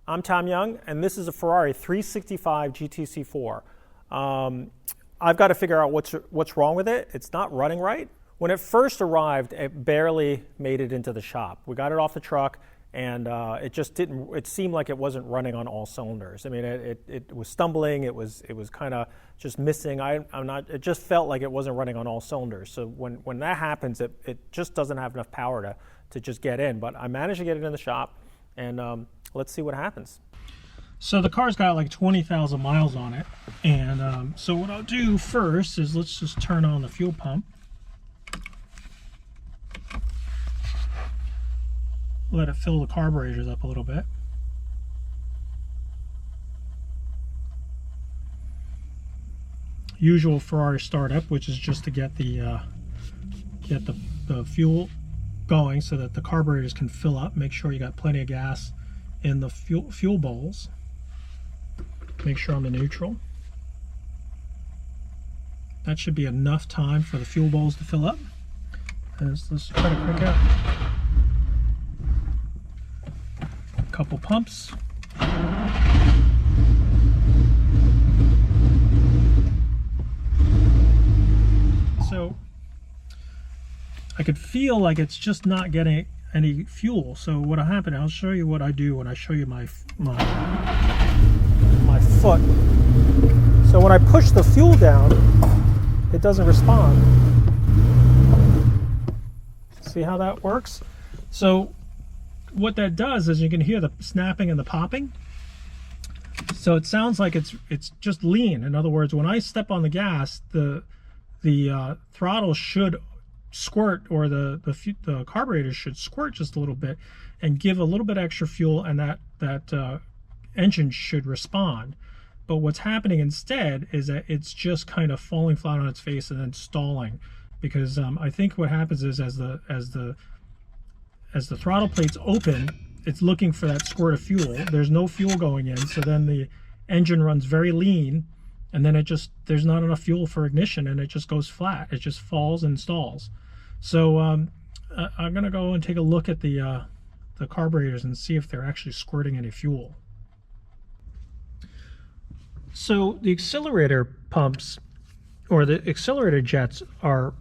I'm Tom Young, and this is a Ferrari 365 GTC4. I've got to figure out what's wrong with it. It's not running right. When it first arrived, it barely made it into the shop. We got it off the truck, and it just didn't. It seemed like it wasn't running on all cylinders. I mean, it was stumbling. It was kind of just missing. It just felt like it wasn't running on all cylinders. So when that happens, it just doesn't have enough power to just get in. But I managed to get it in the shop, and let's see what happens. So the car's got like 20,000 miles on it, and so what I'll do first is let's just turn on the fuel pump. Let it fill the carburetors up a little bit. Usual Ferrari startup, which is just to get the fuel going so that the carburetors can fill up. Make sure you got plenty of gas in the fuel bowls. Make sure I'm in neutral. That should be enough time for the fuel bowls to fill up. And let's try to crank out. A couple pumps. So I could feel like it's just not getting any fuel. So what happened, I'll show you what I do when I show you my foot. So when I push the fuel down, it doesn't respond. See how that works? So what that does is you can hear the snapping and the popping. So it sounds like it's just lean. In other words, when I step on the gas, the throttle should squirt, or the carburetor should squirt just a little bit and give a little bit extra fuel, and that engine should respond. But what's happening instead is that it's just kind of falling flat on its face and then stalling, because I think what happens is as the throttle plates open, it's looking for that squirt of fuel. There's no fuel going in, so then the engine runs very lean, and then there's not enough fuel for ignition, and it just goes flat. It just falls and stalls. So I'm gonna go and take a look at the carburetors and see if they're actually squirting any fuel. So the accelerator pumps, or the accelerator jets, are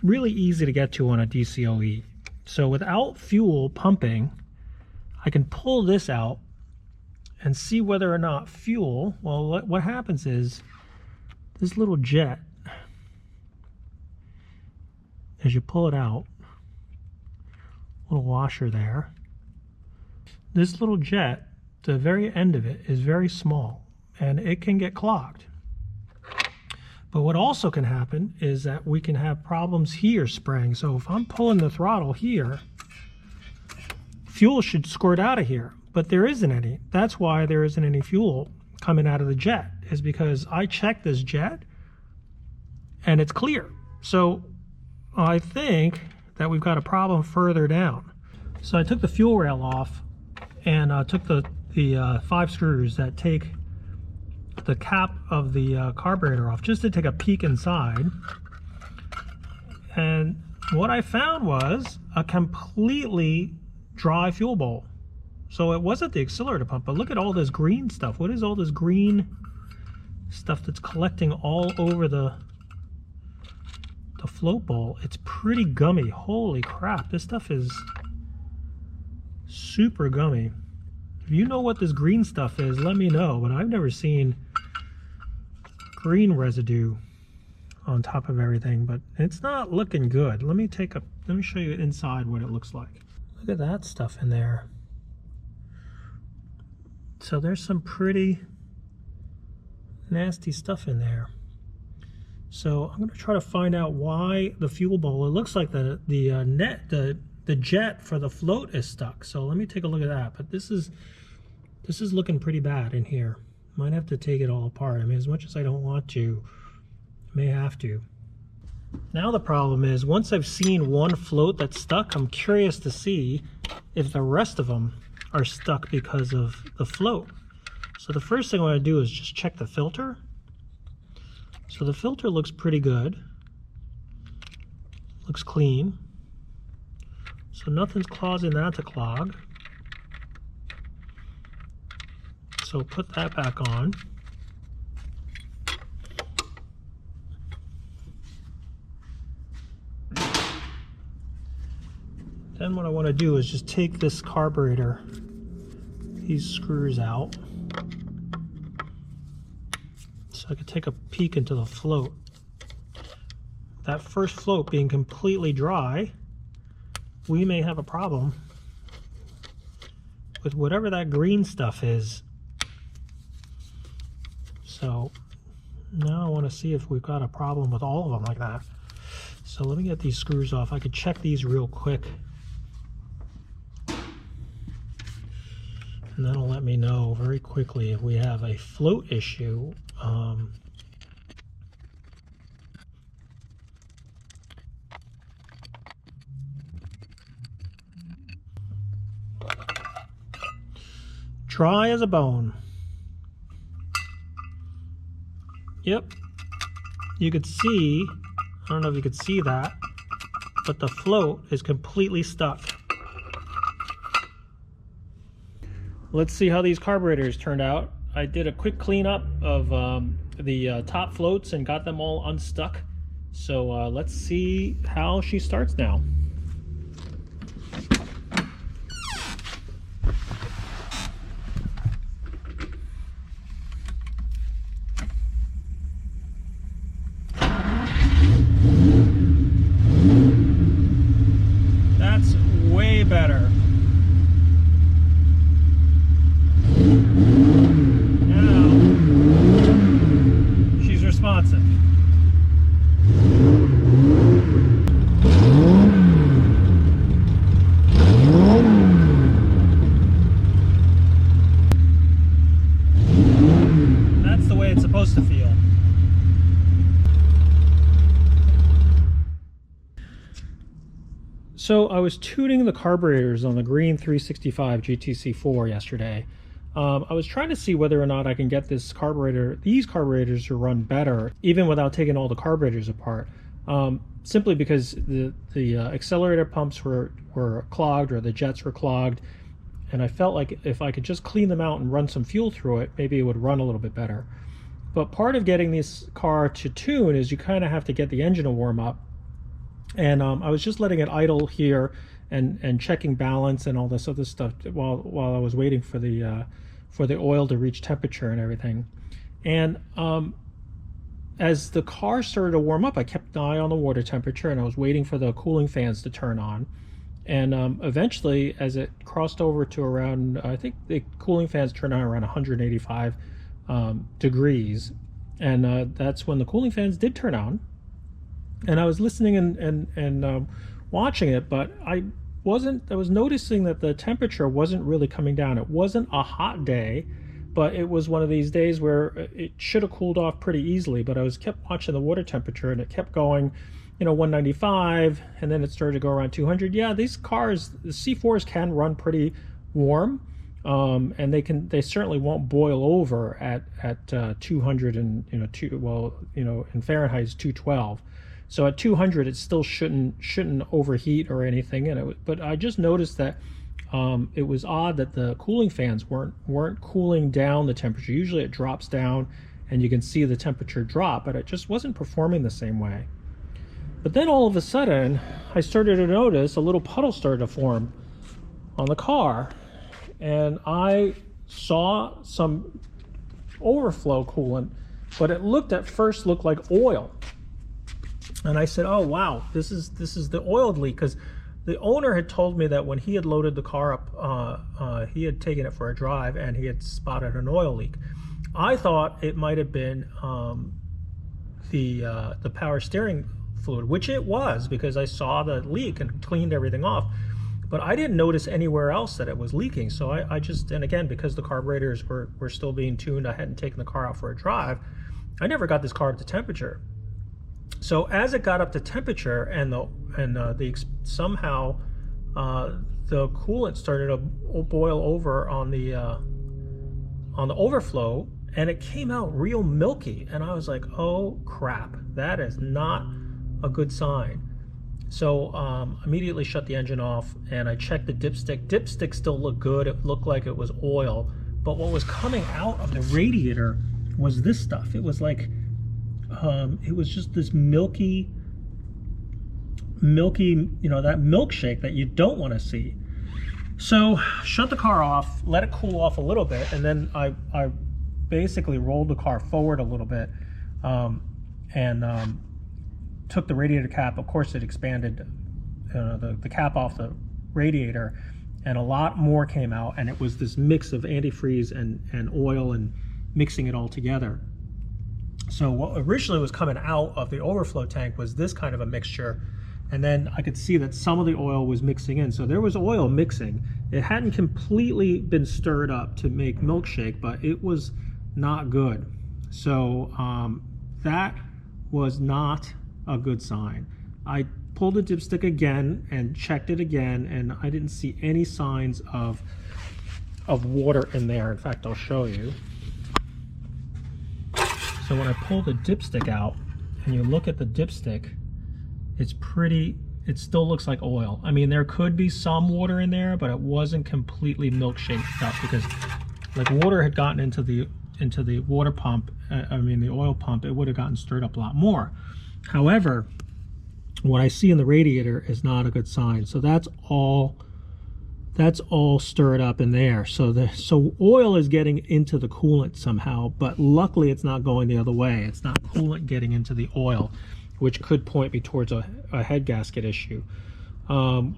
really easy to get to on a DCOE. So without fuel pumping, I can pull this out and see whether or not fuel, well, what happens is this little jet, as you pull it out, little washer there, this little jet, the very end of it is very small, and it can get clogged. But what also can happen is that we can have problems here spraying. So if I'm pulling the throttle here, fuel should squirt out of here, but there isn't any. That's why there isn't any fuel coming out of the jet, is because I checked this jet and it's clear. So I think that we've got a problem further down. So I took the fuel rail off and took the 5 screws that take the cap of the carburetor off, just to take a peek inside. And what I found was a completely dry fuel bowl. So it wasn't the accelerator pump, but look at all this green stuff. What is all this green stuff that's collecting all over the float bowl? It's pretty gummy. Holy crap, this stuff is super gummy. If you know what this green stuff is, let me know, but I've never seen green residue on top of everything, but it's not looking good. Let me show you inside what it looks like. Look at that stuff in there. So there's some pretty nasty stuff in there. So I'm going to try to find out why the fuel bowl, it looks like the jet for the float is stuck. So let me take a look at that. But this is looking pretty bad in here. Might have to take it all apart. I mean, as much as I don't want to, I may have to. Now the problem is, once I've seen one float that's stuck, I'm curious to see if the rest of them are stuck because of the float. So the first thing I want to do is just check the filter. So the filter looks pretty good. Looks clean. So nothing's causing that to clog. So put that back on. Then what I want to do is just take this carburetor, these screws out, so I could take a peek into the float. That first float being completely dry, we may have a problem with whatever that green stuff is. So now I want to see if we've got a problem with all of them like that. So let me get these screws off. I could check these real quick, and that'll let me know very quickly if we have a float issue. Dry as a bone. Yep, you could see, I don't know if you could see that, but the float is completely stuck. Let's see how these carburetors turned out. I did a quick cleanup of the top floats and got them all unstuck. So let's see how she starts now. That's way better. Now, she's responsive. That's the way it's supposed to feel. So I was tuning the carburetors on the green 365 GTC4 yesterday. I was trying to see whether or not I can get these carburetors to run better, even without taking all the carburetors apart. Simply because the accelerator pumps were clogged, or the jets were clogged, and I felt like if I could just clean them out and run some fuel through it, maybe it would run a little bit better. But part of getting this car to tune is you kind of have to get the engine to warm up. And I was just letting it idle here and checking balance and all this other stuff while I was waiting for the oil to reach temperature and everything. And as the car started to warm up, I kept an eye on the water temperature, and I was waiting for the cooling fans to turn on. And eventually, as it crossed over to around, I think the cooling fans turned on around 185 degrees, and that's when the cooling fans did turn on. And I was listening and watching it, but I was noticing that the temperature wasn't really coming down. It wasn't a hot day, but it was one of these days where it should have cooled off pretty easily. But I kept watching the water temperature, and it kept going, 195, and then it started to go around 200. Yeah, these cars, the C4s, can run pretty warm, and they certainly won't boil over at 200 and in Fahrenheit it's 212. So at 200, it still shouldn't overheat or anything. But I just noticed that it was odd that the cooling fans weren't cooling down the temperature. Usually it drops down, and you can see the temperature drop, but it just wasn't performing the same way. But then all of a sudden, I started to notice a little puddle started to form on the car, and I saw some overflow coolant, but it first looked like oil. And I said, oh wow, this is the oil leak, because the owner had told me that when he had loaded the car up, he had taken it for a drive and he had spotted an oil leak. I thought it might have been the power steering fluid, which it was, because I saw the leak and cleaned everything off. But I didn't notice anywhere else that it was leaking. So I just, and again, because the carburetors were still being tuned, I hadn't taken the car out for a drive, I never got this car up to temperature. So as it got up to temperature, and somehow the coolant started to boil over on the overflow, and it came out real milky, and I was like, oh crap, that is not a good sign. So immediately shut the engine off, and I checked the dipstick. Dipstick still looked good. It looked like it was oil, but what was coming out of the radiator was this stuff. It was like, it was just this milky, you know, that milkshake that you don't want to see. So shut the car off, let it cool off a little bit, and then I basically rolled the car forward a little bit, and took the radiator cap. Of course, it expanded the cap off the radiator, and a lot more came out, and it was this mix of antifreeze and oil and mixing it all together. So what originally was coming out of the overflow tank was this kind of a mixture, and then I could see that some of the oil was mixing in. So there was oil mixing. It hadn't completely been stirred up to make milkshake, but it was not good. So that was not a good sign. I pulled the dipstick again and checked it again, and I didn't see any signs of water in there. In fact, I'll show you. So when I pull the dipstick out and you look at the dipstick, it still looks like oil. I mean, there could be some water in there, but it wasn't completely milkshaked up, because like water had gotten into the water pump, the oil pump, it would have gotten stirred up a lot more. However, what I see in the radiator is not a good sign. So that's all stirred up in there. So oil is getting into the coolant somehow, but luckily it's not going the other way. It's not coolant getting into the oil, which could point me towards a head gasket issue.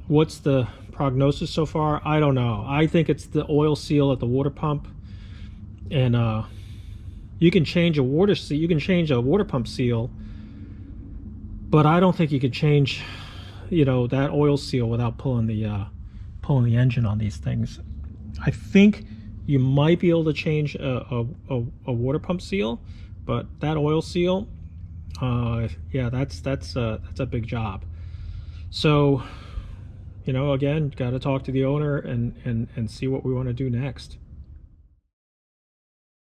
What's the prognosis so far? I don't know. I think it's the oil seal at the water pump, and you can change a water pump seal, but I don't think you could change, you know, that oil seal without pulling the engine on these things. I think you might be able to change a water pump seal, but that oil seal, yeah, that's a big job. So, you know, again, got to talk to the owner and see what we want to do next.